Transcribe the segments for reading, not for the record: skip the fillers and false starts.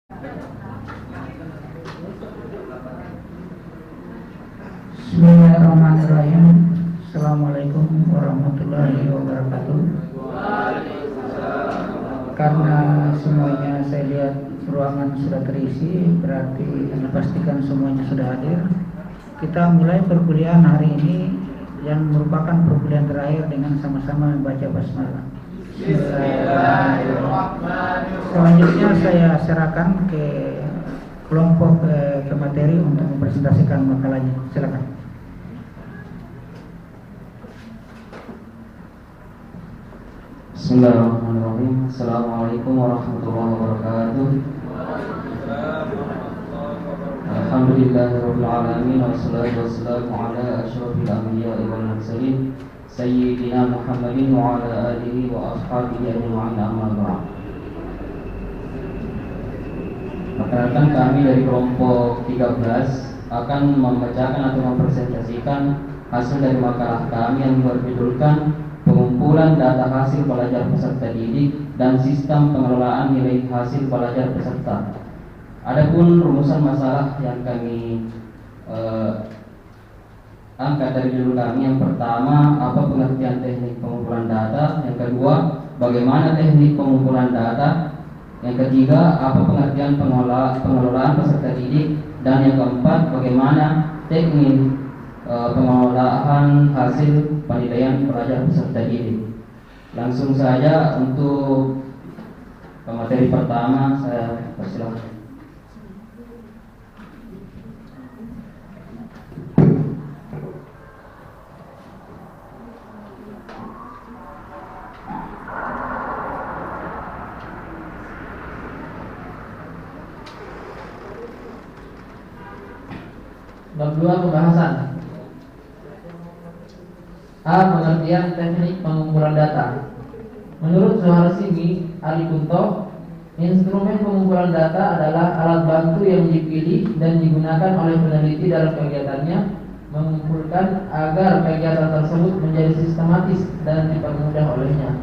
Bismillahirrahmanirrahim. Assalamualaikum warahmatullahi wabarakatuh. Karena semuanya saya lihat ruangan sudah terisi, berarti dipastikan semuanya sudah hadir. Kita mulai perkuliahan hari ini yang merupakan perkuliahan terakhir dengan sama-sama membaca basmalah. Selanjutnya saya serahkan ke kelompok pemateri untuk mempresentasikan makalahnya. Silakan. Bismillahirrahmanirrahim. Assalamualaikum warahmatullahi wabarakatuh. Alhamdulillahirabbil alamin wassalatu wassalamu ala asyrofil anbiya'i wal mursalin sayyidina Muhammadin wa ala alihi wa ashabihi ajma'in, amma ba'd. Rekan-rekan kami dari kelompok 13 akan membacakan atau mempresentasikan hasil dari makalah kami yang berjudulkan pengumpulan data hasil belajar peserta didik dan sistem pengelolaan nilai hasil belajar peserta. Adapun rumusan masalah yang kami angkat dari judul kami, yang pertama, apa pengertian teknik pengumpulan data? Yang kedua, bagaimana teknik pengumpulan data? Yang ketiga, apa pengertian pengelolaan peserta didik? Dan yang keempat, bagaimana teknik pengelolaan hasil penilaian pelajar peserta didik. Langsung saja untuk pemateri pertama saya persilahkan. Bab 2 pembahasan. A. Pengertian teknik pengumpulan data. Menurut Suharsini Ali Kunto, instrumen pengumpulan data adalah alat bantu yang dipilih dan digunakan oleh peneliti dalam kegiatannya mengumpulkan agar kegiatan tersebut menjadi sistematis dan dipermudah olehnya.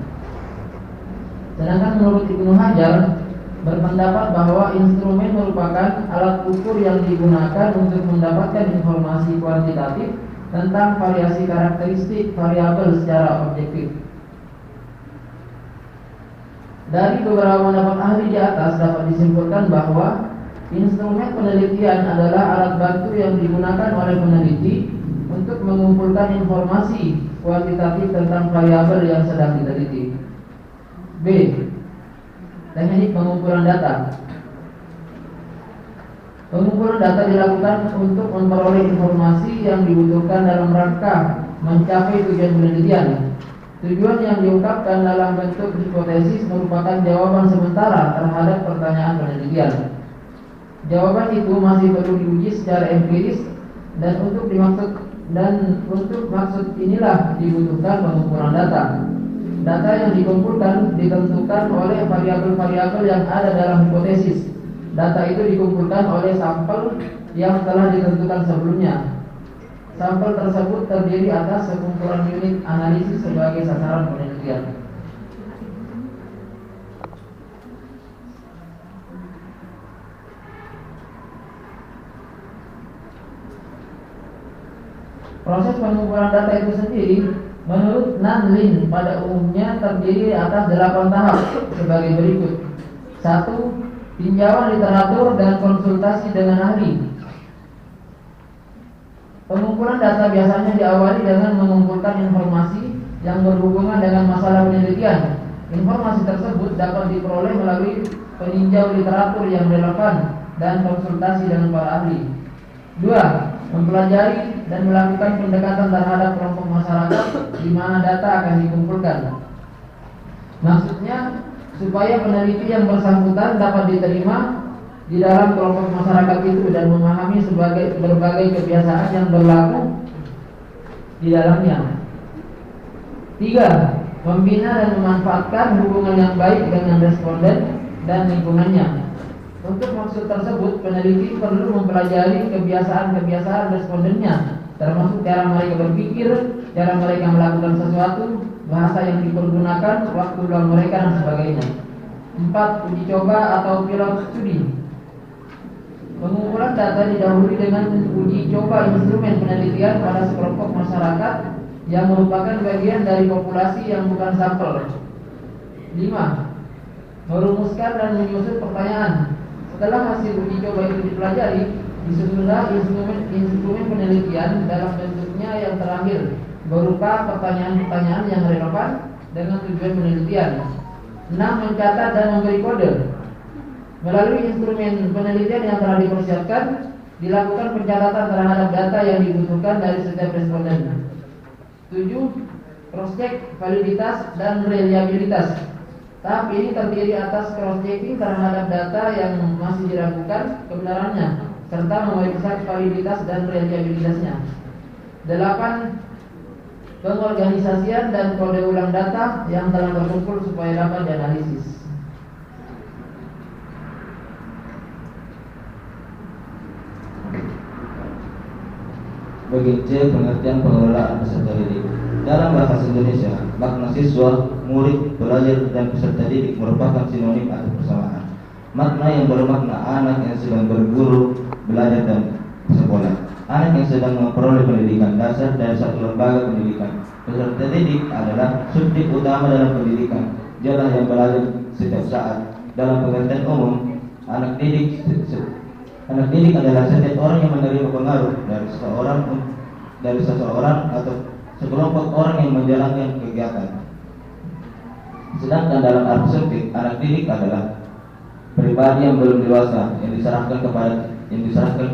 Sedangkan menurut Ibnu Hajar berpendapat bahwa instrumen merupakan alat ukur yang digunakan untuk mendapatkan informasi kuantitatif tentang variasi karakteristik variabel secara objektif. Dari beberapa pendapat ahli di atas dapat disimpulkan bahwa instrumen penelitian adalah alat bantu yang digunakan oleh peneliti untuk mengumpulkan informasi kuantitatif tentang variabel yang sedang diteliti. B. Teknik pengumpulan data. Pengumpulan data dilakukan untuk memperoleh informasi yang dibutuhkan dalam rangka mencapai tujuan penelitian. Tujuan yang diungkapkan dalam bentuk hipotesis merupakan jawaban sementara terhadap pertanyaan penelitian. Jawaban itu masih perlu diuji secara empiris dan untuk maksud inilah dibutuhkan pengumpulan data. Data yang dikumpulkan ditentukan oleh variabel-variabel yang ada dalam hipotesis. Data itu dikumpulkan oleh sampel yang telah ditentukan sebelumnya. Sampel tersebut terdiri atas sekumpulan unit analisis sebagai sasaran penelitian. Proses pengumpulan data itu sendiri menurut Nanlin pada umumnya terdiri atas 8 tahap sebagai berikut. 1. Tinjauan literatur dan konsultasi dengan ahli. Pengumpulan data biasanya diawali dengan mengumpulkan informasi yang berhubungan dengan masalah penelitian. Informasi tersebut dapat diperoleh melalui peninjau literatur yang relevan dan konsultasi dengan para ahli. 2. Mempelajari dan melakukan pendekatan terhadap kelompok masyarakat di mana data akan dikumpulkan. Maksudnya supaya peneliti yang bersangkutan dapat diterima di dalam kelompok masyarakat itu dan memahami berbagai kebiasaan yang berlaku di dalamnya. 3. Membina dan memanfaatkan hubungan yang baik dengan responden dan lingkungannya. Untuk maksud tersebut, peneliti perlu mempelajari kebiasaan-kebiasaan respondennya, termasuk cara mereka berpikir, cara mereka melakukan sesuatu, bahasa yang dipergunakan, waktu luang mereka, dan sebagainya. 4. Uji coba atau pilot studi. Pengumpulan data didahului dengan uji coba instrumen penelitian pada sekelompok masyarakat yang merupakan bagian dari populasi yang bukan sampel. 5. Merumuskan dan menyusun pertanyaan. Setelah hasil uji coba itu dipelajari, disusunlah instrumen penelitian dalam bentuknya yang terakhir, berupa pertanyaan-pertanyaan yang relevan dengan tujuan penelitian. 6. Mencatat dan memberi kode. Melalui instrumen penelitian yang telah dipersiapkan, dilakukan pencatatan terhadap data yang dibutuhkan dari setiap responden. 7. Cross-check validitas dan reliabilitas. Tahap ini terdiri atas cross-checking terhadap data yang masih diragukan kebenarannya, serta memeriksa validitas dan reliabilitasnya. 8. Pengorganisasian dan kode ulang data yang telah terkumpul supaya dapat dianalisis. Bagian C, pengertian pengelolaan peserta didik. Dalam bahasa Indonesia, makna siswa, murid, pelajar, dan peserta didik merupakan sinonim atau persamaan. Makna yang bermakna anak yang sedang berguru, belajar, dan sekolah. Anak yang sedang memperoleh pendidikan dasar dari satu lembaga pendidikan. Peserta didik adalah subjek utama dalam pendidikan, jalan yang belajar setiap saat. Dalam pengertian umum, anak didik adalah setiap orang yang menerima pengaruh dari seseorang atau sekelompok orang yang menjalankan kegiatan. Sedangkan dalam arti sempit, anak didik adalah pribadi yang belum dewasa yang diserahkan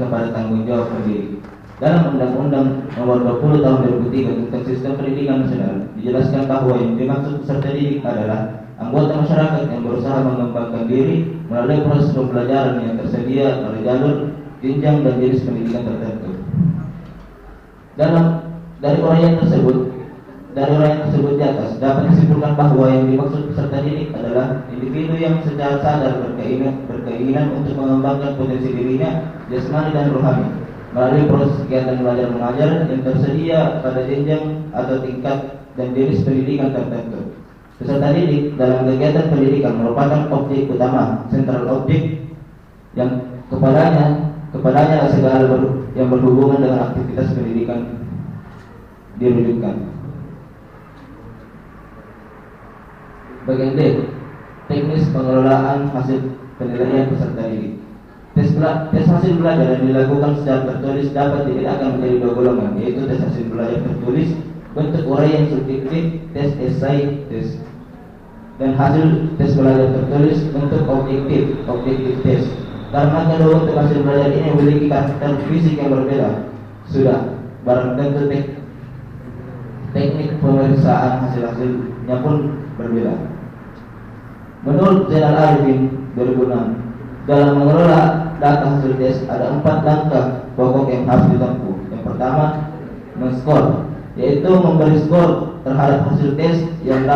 kepada tanggung jawab pendidik. Dalam Undang-Undang Nomor 20 Tahun 2003 tentang Sistem Pendidikan Nasional dijelaskan bahwa yang dimaksud peserta didik adalah anggota masyarakat yang berusaha mengembangkan diri melalui proses pembelajaran yang tersedia oleh jalur, jenjang, dan jenis pendidikan tertentu. Dari uraian tersebut di atas dapat disimpulkan bahwa yang dimaksud peserta didik adalah individu yang secara sadar berkeinginan untuk mengembangkan potensi dirinya jasmani dan rohani melalui proses kegiatan belajar mengajar yang tersedia pada jenjang atau tingkat dan jenis pendidikan tertentu. Peserta didik dalam kegiatan pendidikan merupakan objek utama, sentral objek yang kepadanya segala yang berhubungan dengan aktivitas pendidikan dirujukkan. Bagian D, teknis pengelolaan hasil penilaian peserta didik. Tes hasil belajar yang dilakukan secara tertulis dapat dibedakan menjadi dua golongan, yaitu tes hasil belajar tertulis bentuk uraian subjektif, tes esai, dan hasil tes belajar tertulis bentuk objektif tes. Karena kedua bentuk hasil belajar ini memiliki karakter fisik yang berbeda, sudah barang tentu teknik pemeriksaan hasilnya pun berbeda. Menurut Zainal Arifin 2006, dalam mengelola data hasil tes ada 4 langkah pokok yang harus ditempuh. Yang pertama, men-skor, yaitu memberi skor terhadap hasil tes yang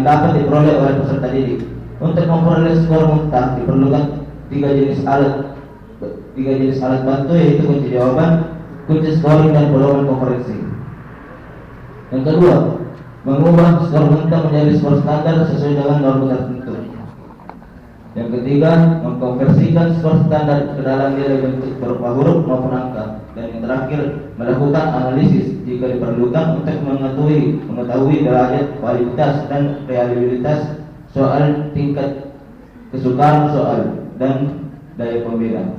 dapat diperoleh oleh peserta didik. Untuk memperoleh skor mutlak diperlukan tiga jenis alat bantu, yaitu kunci jawaban, kunci scoring, dan pedoman konferensi. Yang kedua, mengubah skor mutlak menjadi skor standar sesuai dengan norma tertentu. Yang ketiga, mengkonversikan skor standar ke dalam nilai bentuk berupa huruf maupun angka. Dan yang terakhir, melakukan analisis jika diperlukan untuk mengetahui derajat kualitas dan reliabilitas soal, tingkat kesukaan soal, dan daya pembeda.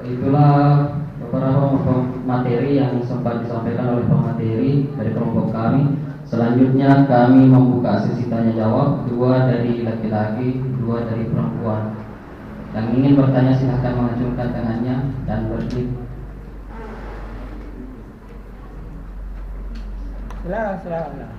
Itulah beberapa materi yang sempat disampaikan oleh pemateri dari kelompok kami. Selanjutnya kami membuka sesi tanya jawab, 2 dari laki-laki, 2 dari perempuan. Yang ingin bertanya silahkan mengacungkan tangannya dan berklik. Silakan.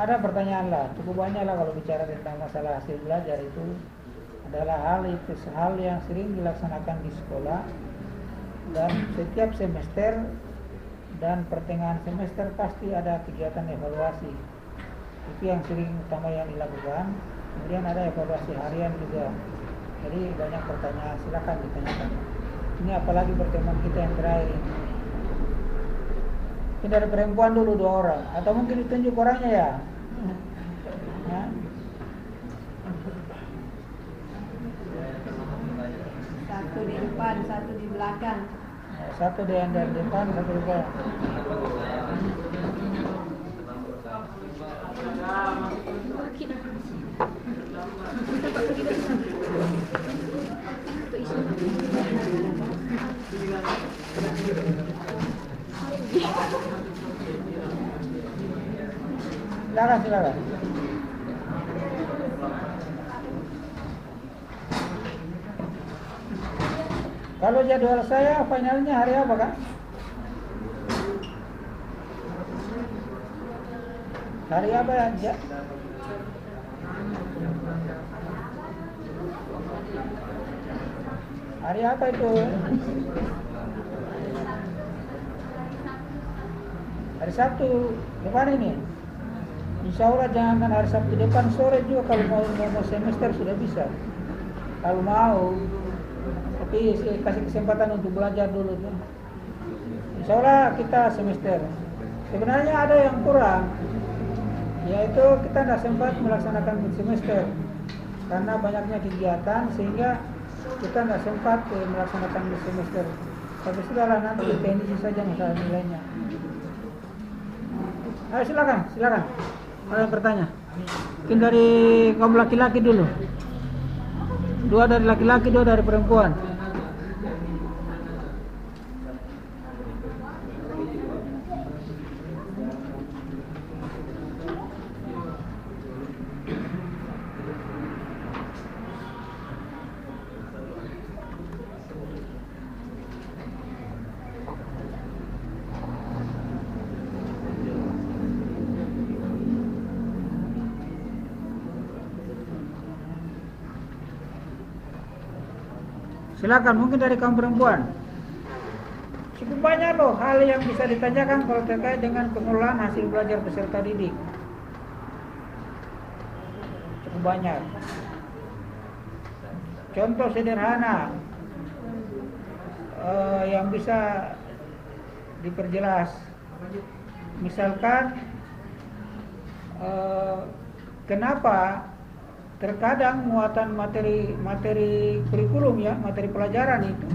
Ada pertanyaan lah, cukup banyak lah kalau bicara tentang masalah hasil belajar. Itu adalah hal yang sering dilaksanakan di sekolah, dan setiap semester dan pertengahan semester pasti ada kegiatan evaluasi. Itu yang sering utama yang dilakukan. Kemudian ada evaluasi harian juga. Jadi banyak pertanyaan, silakan ditanyakan. Ini apalagi pertemuan kita yang terakhir ini. Ini dari perempuan dulu 2 orang, atau mungkin ditunjuk orangnya ya. Satu di depan, satu di belakang. Satu dari depan, satu di belakang. Silakan. Kalau jadwal saya finalnya hari apa, Kak? Hari apa ya? Hari apa itu? Hari Sabtu depan ini. Insya Allah jangan hari Sabtu depan, sore juga kalau mau semester sudah bisa. Kalau mau, tapi kasih kesempatan untuk belajar dulu. Insya Allah kita semester. Sebenarnya ada yang kurang, yaitu kita tidak sempat melaksanakan semester karena banyaknya kegiatan sehingga kita tidak sempat melaksanakan semester. Tapi sudahlah, nanti teknis saja masalah nilainya. Ayo silakan. Ada yang bertanya? Mungkin dari kaum laki-laki dulu. 2 dari laki-laki, 2 dari perempuan. Silakan, mungkin dari kaum perempuan. Cukup banyak loh hal yang bisa ditanyakan kalau terkait dengan pengelolaan hasil belajar peserta didik. Cukup banyak. Contoh sederhana yang bisa diperjelas. Misalkan kenapa terkadang muatan materi kurikulum ya, materi pelajaran itu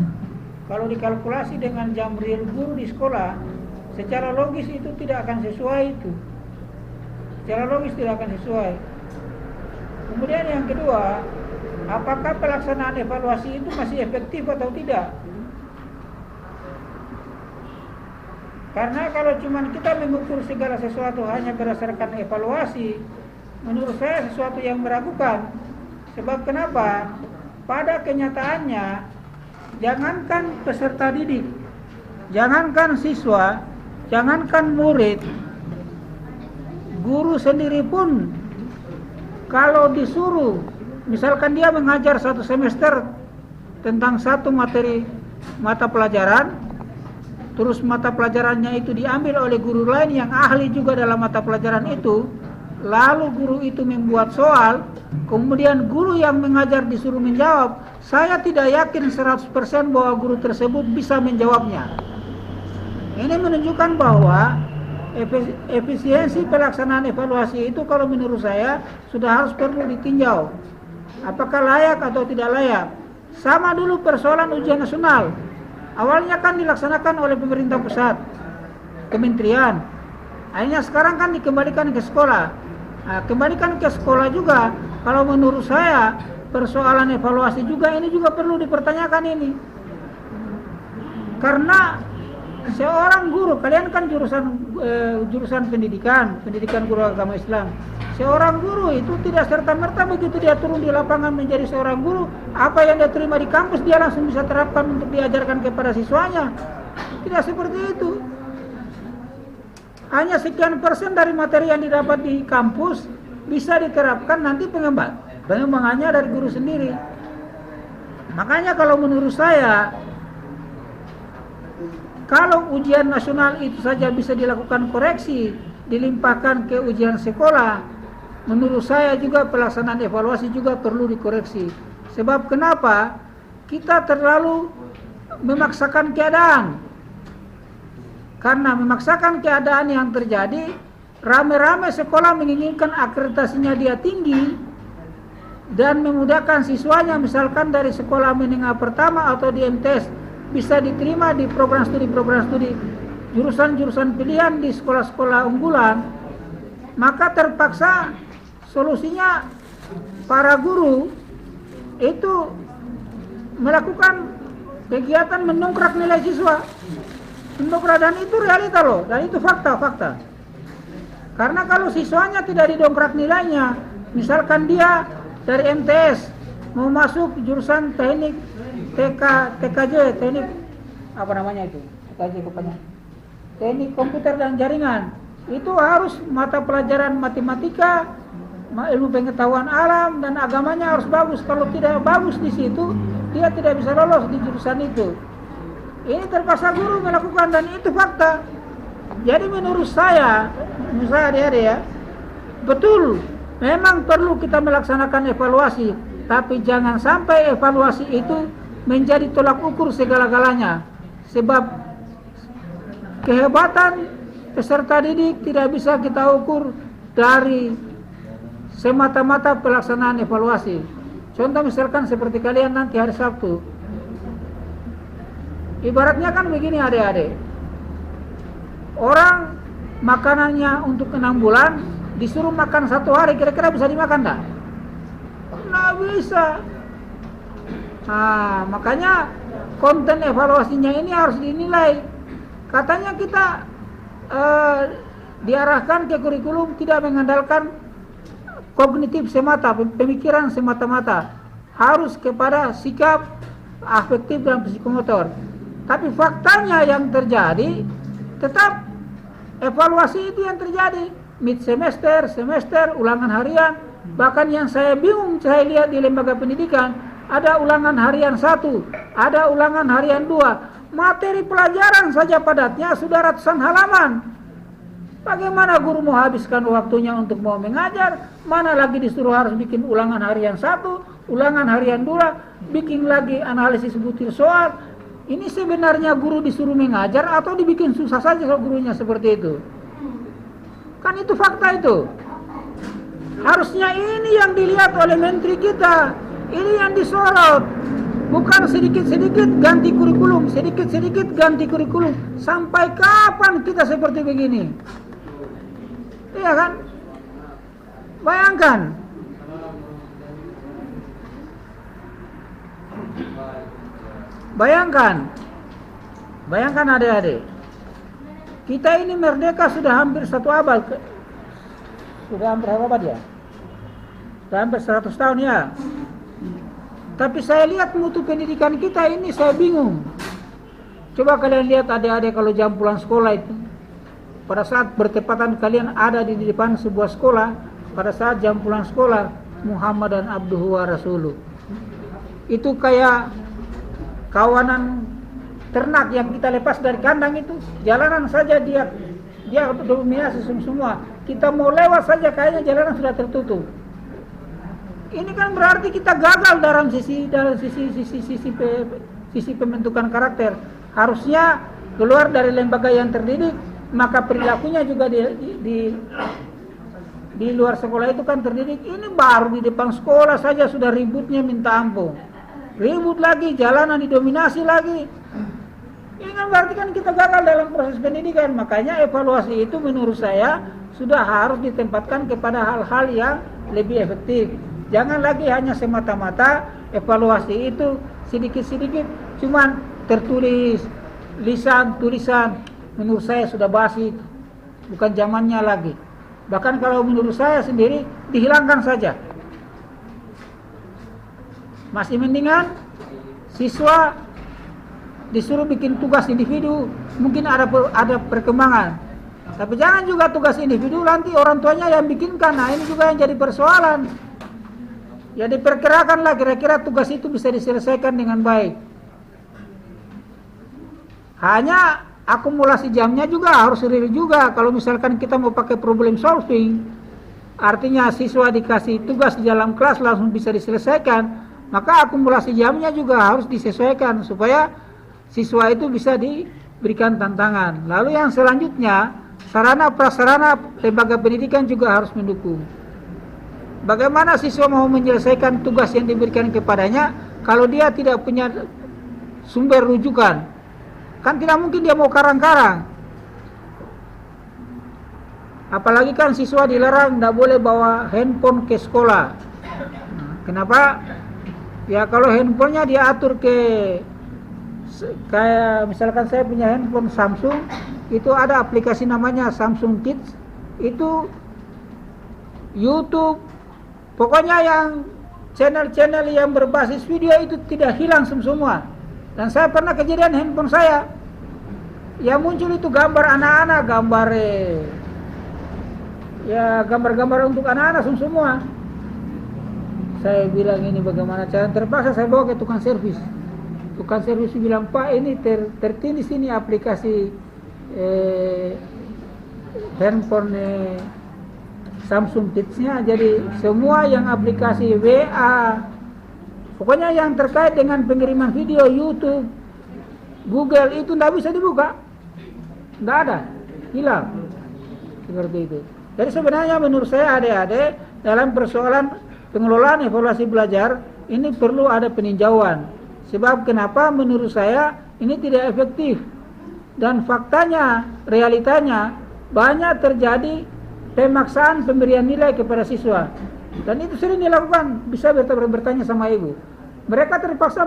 kalau dikalkulasi dengan jam real guru di sekolah, secara logis itu tidak akan sesuai itu. Secara logis tidak akan sesuai. Kemudian yang kedua, apakah pelaksanaan evaluasi itu masih efektif atau tidak? Karena kalau cuma kita mengukur segala sesuatu hanya berdasarkan evaluasi, menurut saya sesuatu yang meragukan. Sebab kenapa? Pada kenyataannya, jangankan peserta didik, jangankan siswa, jangankan murid, guru sendiri pun kalau disuruh, misalkan dia mengajar 1 semester tentang 1 mata pelajaran, terus mata pelajarannya itu diambil oleh guru lain yang ahli juga dalam mata pelajaran itu, lalu guru itu membuat soal, kemudian guru yang mengajar disuruh menjawab, saya tidak yakin 100% bahwa guru tersebut bisa menjawabnya. Ini menunjukkan bahwa efisiensi pelaksanaan evaluasi itu kalau menurut saya sudah harus perlu ditinjau. Apakah layak atau tidak layak? Sama dulu persoalan ujian nasional. Awalnya kan dilaksanakan oleh pemerintah pusat, kementerian. Akhirnya sekarang kan dikembalikan ke sekolah. Nah, kembalikan ke sekolah juga. Kalau menurut saya persoalan evaluasi juga ini juga perlu dipertanyakan ini. Karena seorang guru, kalian kan jurusan pendidikan guru agama Islam. Seorang guru itu tidak serta-merta begitu dia turun di lapangan menjadi seorang guru, apa yang dia terima di kampus dia langsung bisa terapkan untuk diajarkan kepada siswanya. Tidak seperti itu. Hanya sekian persen dari materi yang didapat di kampus bisa diterapkan nanti pengembangannya dari guru sendiri. Makanya kalau menurut saya kalau ujian nasional itu saja bisa dilakukan koreksi, dilimpahkan ke ujian sekolah, menurut saya juga pelaksanaan evaluasi juga perlu dikoreksi. Sebab kenapa? Kita terlalu memaksakan keadaan. Karena memaksakan keadaan yang terjadi, rame-rame sekolah menginginkan akreditasinya dia tinggi dan memudahkan siswanya, misalkan dari sekolah menengah pertama atau di MTS bisa diterima di program studi jurusan-jurusan pilihan di sekolah-sekolah unggulan. Maka terpaksa solusinya para guru itu melakukan kegiatan mendongkrak nilai siswa. Mendongkrak, dan itu realita loh, dan itu fakta. Karena kalau siswanya tidak didongkrak nilainya, misalkan dia dari MTS mau masuk jurusan teknik TKJ, teknik apa namanya itu? TKJ rupanya. Teknik komputer dan jaringan. Itu harus mata pelajaran matematika, ilmu pengetahuan alam dan agamanya harus bagus. Kalau tidak bagus di situ, dia tidak bisa lolos di jurusan itu. Ini terpaksa guru melakukan, dan itu fakta. Jadi menurut saya adik-adik ya, betul, memang perlu kita melaksanakan evaluasi, tapi jangan sampai evaluasi itu menjadi tolak ukur segala-galanya. Sebab kehebatan peserta didik tidak bisa kita ukur dari semata-mata pelaksanaan evaluasi. Contoh misalkan seperti kalian nanti hari Sabtu. Ibaratnya kan begini adik-adik. Orang makanannya untuk 6 bulan disuruh makan 1 hari, kira-kira bisa dimakan enggak? Nggak bisa. Nah, makanya konten evaluasinya ini harus dinilai. Katanya kita diarahkan ke kurikulum tidak mengandalkan kognitif semata, pemikiran semata-mata, harus kepada sikap afektif dan psikomotor. Tapi faktanya yang terjadi tetap evaluasi itu yang terjadi, mid semester, ulangan harian. Bahkan yang saya bingung, saya lihat di lembaga pendidikan ada ulangan harian 1, ada ulangan harian 2. Materi pelajaran saja padatnya sudah ratusan halaman. Bagaimana guru mau habiskan waktunya untuk mau mengajar? Mana lagi disuruh harus bikin ulangan harian 1, ulangan harian 2, bikin lagi analisis butir soal. Ini sebenarnya guru disuruh mengajar atau dibikin susah saja kalau gurunya seperti itu? Kan itu fakta itu. Harusnya ini yang dilihat oleh menteri kita. Ini yang disorot. Bukan sedikit-sedikit ganti kurikulum, sedikit-sedikit ganti kurikulum. Sampai kapan kita seperti begini? Iya kan? Bayangkan. Bayangkan adik-adik. Kita ini merdeka sudah hampir 1 abad. Sudah hampir berapa abad ya? Sudah hampir 100 tahun ya. Tapi saya lihat mutu pendidikan kita ini, saya bingung. Coba kalian lihat adik-adik kalau jam pulang sekolah itu. Pada saat bertepatan kalian ada di depan sebuah sekolah, pada saat jam pulang sekolah, Muhammadan abduhu wa rasuluh. Itu kayak kawanan ternak yang kita lepas dari kandang itu, jalanan saja dia dominasi semua. Kita mau lewat saja kayaknya jalanan sudah tertutup. Ini kan berarti kita gagal dalam sisi pembentukan karakter. Harusnya keluar dari lembaga yang terdidik, maka perilakunya juga di luar sekolah itu kan terdidik. Ini baru di depan sekolah saja sudah ributnya minta ampun. Ribut lagi, jalanan didominasi lagi. Ini kan berarti kan kita gagal dalam proses pendidikan. Makanya evaluasi itu menurut saya sudah harus ditempatkan kepada hal-hal yang lebih efektif. Jangan lagi hanya semata-mata evaluasi itu sedikit-sedikit cuman tertulis, tulisan. Menurut saya sudah basi, bukan zamannya lagi. Bahkan kalau menurut saya sendiri dihilangkan saja. Masih mendingan siswa disuruh bikin tugas individu, mungkin ada perkembangan. Tapi jangan juga tugas individu nanti orang tuanya yang bikinkan. Nah ini juga yang jadi persoalan. Ya diperkirakanlah kira-kira tugas itu bisa diselesaikan dengan baik. Hanya akumulasi jamnya juga harus real juga. Kalau misalkan kita mau pakai problem solving, artinya siswa dikasih tugas di dalam kelas langsung bisa diselesaikan, maka akumulasi jamnya juga harus disesuaikan supaya siswa itu bisa diberikan tantangan. Lalu yang selanjutnya, sarana prasarana lembaga pendidikan juga harus mendukung. Bagaimana siswa mau menyelesaikan tugas yang diberikan kepadanya kalau dia tidak punya sumber rujukan? Kan tidak mungkin dia mau karang-karang. Apalagi kan siswa dilarang tidak boleh bawa handphone ke sekolah. Nah, kenapa? Ya kalau handphonenya diatur kayak misalkan saya punya handphone Samsung, itu ada aplikasi namanya Samsung Kids, itu YouTube, pokoknya yang channel-channel yang berbasis video itu tidak hilang semua. Dan saya pernah kejadian handphone saya yang muncul itu gambar anak-anak, gambar-gambar untuk anak-anak semua. Saya bilang ini bagaimana cara, terpaksa saya bawa ke tukang servis. Tukang servis bilang, Pak ini tertindih sini aplikasi handphone Samsung Kids-nya, jadi semua yang aplikasi WA, pokoknya yang terkait dengan pengiriman video, YouTube, Google itu tidak bisa dibuka, tidak ada, hilang, seperti itu. Jadi sebenarnya menurut saya adik-adik dalam persoalan pengelolaan evaluasi belajar ini perlu ada peninjauan. Sebab kenapa menurut saya ini tidak efektif, dan faktanya, realitanya banyak terjadi pemaksaan pemberian nilai kepada siswa, dan itu sering dilakukan. Bisa bertanya sama ibu, mereka terpaksa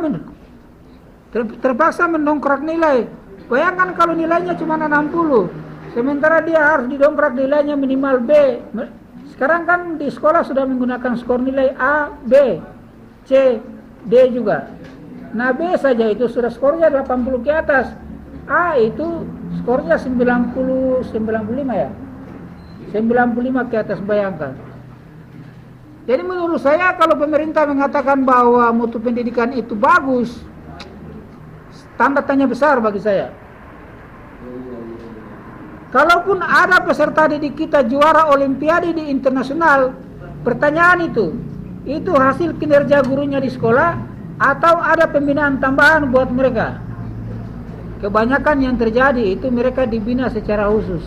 mendongkrak nilai. Bayangkan kalau nilainya cuma 60, sementara dia harus didongkrak nilainya minimal B. Sekarang kan di sekolah sudah menggunakan skor nilai A, B, C, D juga. Nah B saja itu sudah skornya 80 ke atas, A itu skornya 95 ya, 95 ke atas, bayangkan. Jadi menurut saya kalau pemerintah mengatakan bahwa mutu pendidikan itu bagus, tanda tanya besar bagi saya. Kalaupun ada peserta didik kita juara olimpiade di internasional, pertanyaan itu hasil kinerja gurunya di sekolah atau ada pembinaan tambahan buat mereka? Kebanyakan yang terjadi itu mereka dibina secara khusus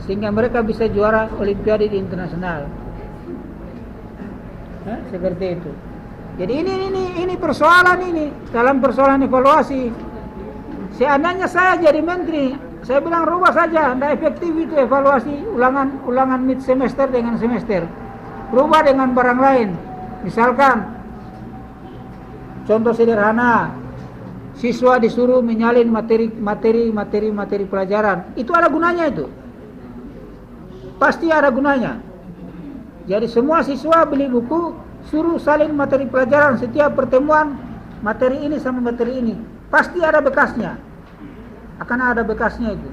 sehingga mereka bisa juara olimpiade di internasional. Seperti itu. Jadi ini persoalan ini dalam persoalan evaluasi. Seandainya saya jadi menteri, saya bilang rubah saja, tidak efektif itu evaluasi ulangan mid semester dengan semester. Rubah dengan barang lain. Misalkan contoh sederhana, siswa disuruh menyalin materi pelajaran. Itu ada gunanya itu. Pasti ada gunanya. Jadi semua siswa beli buku, suruh salin materi pelajaran setiap pertemuan, materi ini sama materi ini. Pasti ada bekasnya. Akan ada bekasnya itu.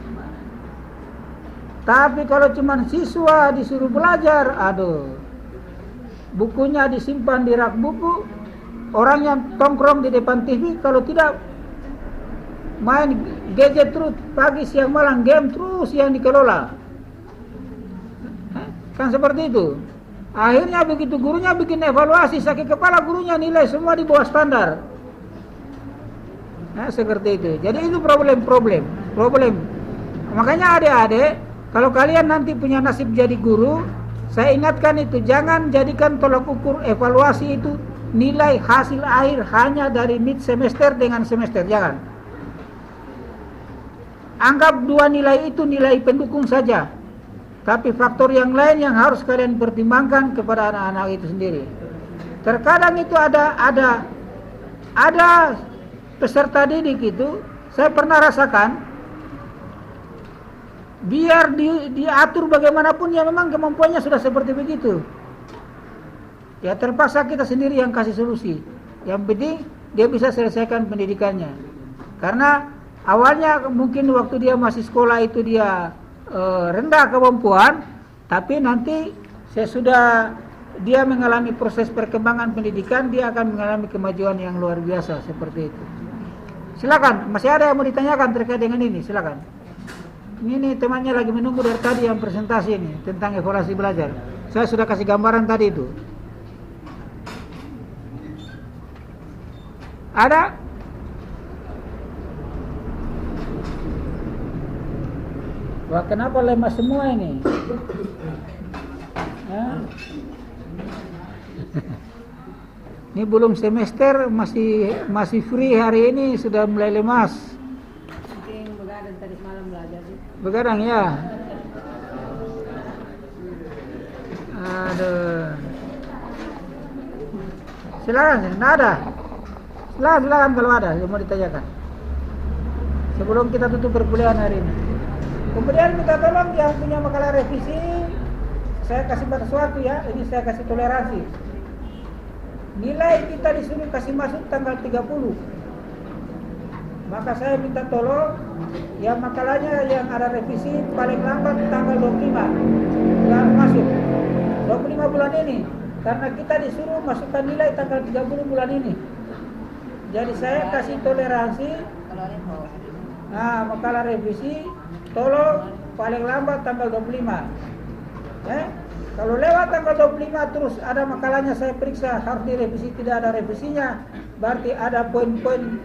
Tapi kalau cuma siswa disuruh belajar, bukunya disimpan di rak buku, orang yang tongkrong di depan TV, kalau tidak main gadget terus pagi siang malam, game terus yang dikelola. Kan seperti itu. Akhirnya begitu gurunya bikin evaluasi, sakit kepala gurunya, nilai semua di bawah standar. Seperti itu. Jadi itu problem. Makanya adik-adik, kalau kalian nanti punya nasib jadi guru, saya ingatkan itu, jangan jadikan tolak ukur evaluasi itu nilai hasil akhir hanya dari mid semester dengan semester, jangan. Anggap dua nilai itu nilai pendukung saja, tapi faktor yang lain yang harus kalian pertimbangkan kepada anak-anak itu sendiri. Terkadang itu ada peserta didik itu, saya pernah rasakan, biar diatur bagaimanapun ya memang kemampuannya sudah seperti begitu. Ya terpaksa kita sendiri yang kasih solusi. Yang penting dia bisa selesaikan pendidikannya. Karena awalnya mungkin waktu dia masih sekolah itu dia rendah kemampuan, tapi nanti sesudah dia mengalami proses perkembangan pendidikan, dia akan mengalami kemajuan yang luar biasa seperti itu. Silakan, masih ada yang mau ditanyakan terkait dengan ini, silakan. Ini temannya lagi menunggu dari tadi yang presentasi ini tentang evaluasi belajar. Saya sudah kasih gambaran tadi itu. Ada? Wah, kenapa lemah semua ini? Hah? Ini belum semester, masih free hari ini sudah mulai lemas. Mungkin begadang tadi malam belajar sih. Begadang ya. Aduh. Silakan, ada. Silakan kalau ada yang mau ditanyakan. Sebelum kita tutup perkuliahan hari ini. Kemudian minta tolong yang punya makalah revisi, saya kasih batas waktu ya. Ini saya kasih toleransi. Nilai kita disuruh kasih masuk tanggal 30. Maka saya minta tolong yang makalahnya yang ada revisi paling lambat tanggal 25 harus masuk 25 bulan ini, karena kita disuruh masukkan nilai tanggal 30 bulan ini. Jadi saya kasih toleransi. Nah, makalah revisi tolong paling lambat tanggal 25. Kalau lewat tanggal 25 terus ada makalahnya saya periksa harus direvisi, tidak ada revisinya, berarti ada poin-poin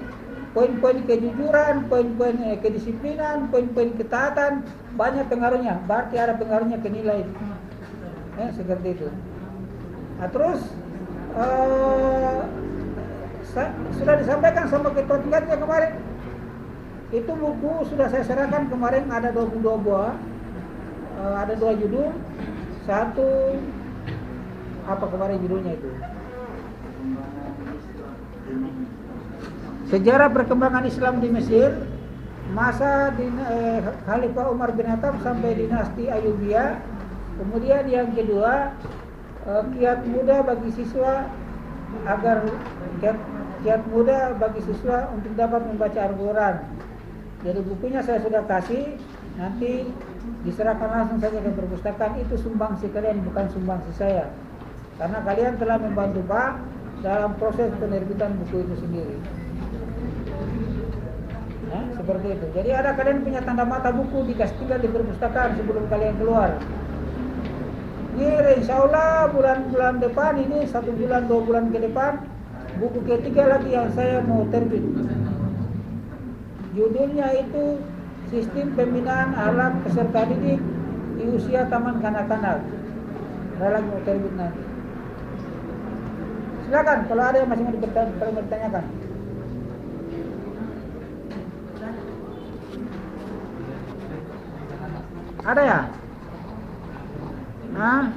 kejujuran, poin-poin kedisiplinan, poin-poin ketaatan, banyak pengaruhnya, berarti ada pengaruhnya ke nilai. Seperti itu. Nah, terus sudah disampaikan sama ketua tingkatnya kemarin. Itu buku sudah saya serahkan kemarin, ada 22 buah, ada 2 judul. Satu apa kemarin judulnya itu? Sejarah perkembangan Islam di Mesir, masa Khalifah Umar bin Khattab sampai dinasti Ayyubiyah. Kemudian yang kedua, kiat muda bagi siswa agar kiat muda bagi siswa untuk dapat membaca Al-Quran. Jadi bukunya saya sudah kasih, nanti diserahkan langsung saja ke perpustakaan. Itu sumbangsi kalian, bukan sumbangsi saya, karena kalian telah membantu Pak dalam proses penerbitan buku itu sendiri. Seperti itu. Jadi ada kalian punya tanda mata buku, dikasih tinggal di perpustakaan sebelum kalian keluar. Ini insya Allah bulan depan, ini 1 bulan 2 bulan ke depan, buku ketiga lagi yang saya mau terbit. Judulnya itu Sistem Pembinaan Ahlak Peserta Didik di Usia Taman Kanak-kanak. Ada lagi mau terbit nanti. Silakan kalau ada yang masih mau ditanyakan. Ada ya? Nah,